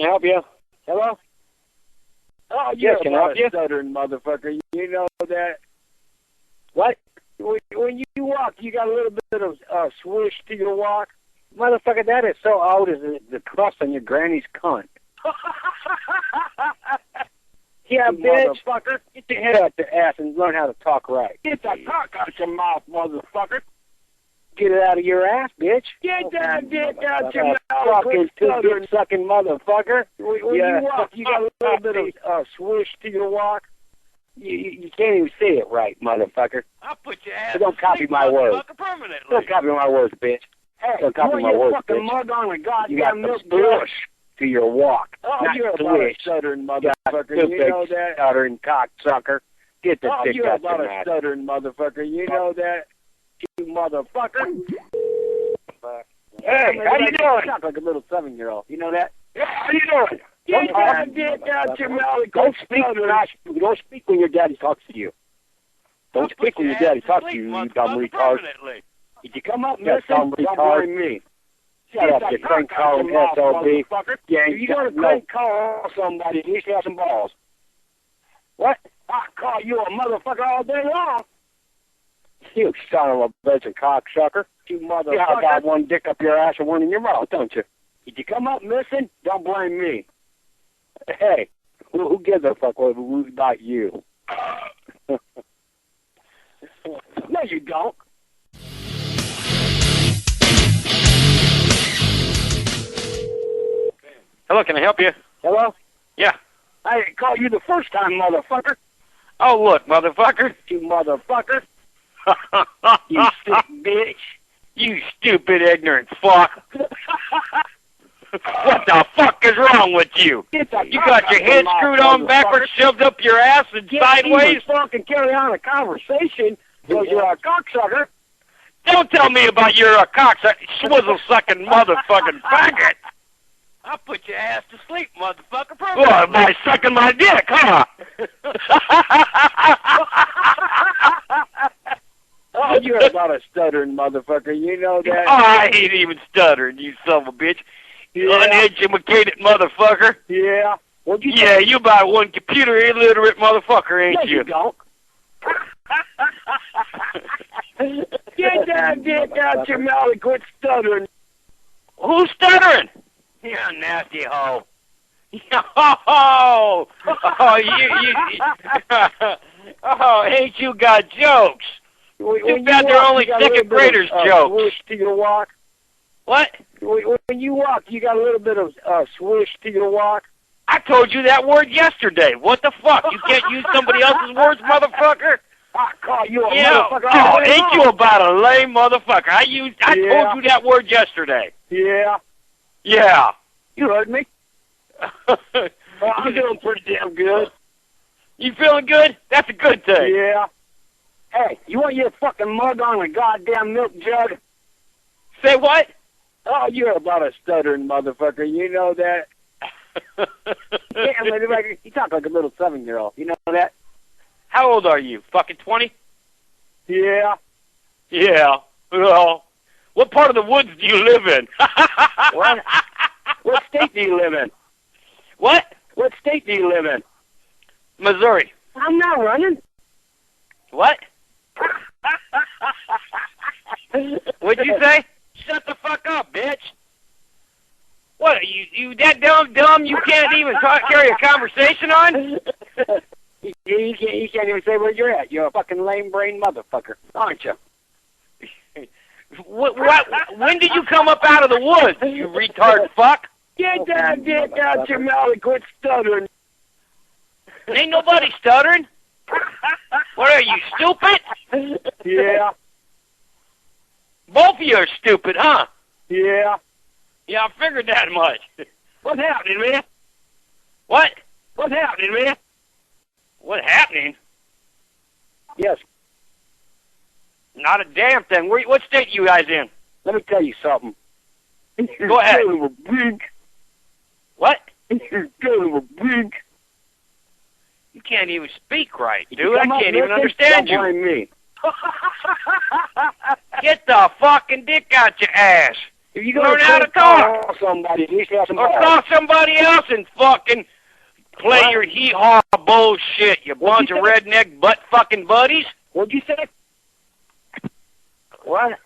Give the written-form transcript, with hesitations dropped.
can I help you? Hello? Oh, Yes, you're can I help you? a stuttering motherfucker. You know that. What? When you walk, you got a little bit of swish to your walk. Motherfucker, that is so old as the crust on your granny's cunt. Yeah, bitch. Motherfucker. Get your head out your ass and learn how to talk right. Get the cock out your mouth, motherfucker. Get it out of your ass, bitch. Get that out your mouth. Fucking tooth-sucking motherfucker. When you walk, you got a little bit of swish to your walk. You can't even say it right, motherfucker. I'll put your ass So don't copy my words. permanently. Don't copy my words, bitch. Hey, Don't copy my words, fucking bitch. mug on a You got goddamn milk some swish to your walk. Oh, not you're about a swish. stuttering You motherfucker. You know that. stuttering cocksucker. Get the Oh, dick you're out about your a ass. stuttering motherfucker. You know that. You motherfucker. Hey, how you doing? Sound like a little 7-year-old. You know that? Yeah, how you doing? Get that dick out your mouth. Don't speak when your daddy talks to you. Don't speak when your daddy talks to you, you dumb retard. Did you come up missing? Dumb retard. Me. Shut up, you crank calling SOB. Yeah, you gonna crank call somebody, you should have some balls. What? I call you a motherfucker all day long. You son of a bitch and cocksucker. You motherfucker. You have got one dick up your ass and one in your mouth, don't you? Did you come up missing? Don't blame me. Hey, who gives a fuck about you? No, you don't. Hello, can I help you? Hello? Yeah. I didn't call you the first time, motherfucker. Oh, look, motherfucker. You motherfucker. You sick bitch. You stupid, ignorant fuck. What the fuck is wrong with you? You got your head screwed on backwards, shoved up your ass and sideways? Fucking carry on a conversation because you're a cocksucker. Don't tell me about you're a swizzle-sucking motherfucking faggot. I'll put your ass to sleep, motherfucker. What, by sucking my dick, huh? Oh, you're about a stuttering motherfucker. You know that. Oh, I ain't even stuttering, you son of a bitch. You uneducated motherfucker. Yeah. Yeah, you about one computer illiterate motherfucker, ain't you? You don't. Get that dick out your mouth and quit stuttering. Who's stuttering? You nasty hoe. Oh, oh, ain't you got jokes? Too bad they're only second graders jokes. Swish to your walk. What? When you walk, you got a little bit of swish to your walk. I told you that word yesterday. What the fuck? You can't use somebody else's words, motherfucker? I call you a motherfucker. Oh, ain't you about a lame motherfucker? I told you that word yesterday. Yeah. Yeah. You heard me. I'm doing pretty damn good. You feeling good? That's a good thing. Yeah. Hey, you want your fucking mug on a goddamn milk jug? Say what? Oh, you're about a stuttering motherfucker. You know that. Yeah, you talk like a little 7-year-old. You know that? How old are you? Fucking 20? Yeah. Yeah. Well, what part of the woods do you live in? What? What state do you live in? What? What state do you live in? Missouri. I'm not running. What? What'd you say? Shut the fuck up, bitch. What, are you that dumb you can't even carry a conversation on? You can't even say where you're at. You're a fucking lame-brained motherfucker, aren't you? What? When did you come up out of the woods, you retard fuck? Get that dick out your mouth and quit stuttering. Ain't nobody stuttering. What are you, stupid? Yeah. Both of you are stupid, huh? Yeah. Yeah, I figured that much. What's happening, man? What? What's happening, man? What's happening? Yes. Not a damn thing. What state you guys in? Let me tell you something. Go ahead. What? You can't even speak right, dude. I can't even understand you. Don't blame me. Get the fucking dick out your ass. If you learn how to talk. Call somebody, at least have some or call somebody else and fucking play your hee-haw bullshit, you bunch of redneck butt-fucking buddies. What'd you say? What?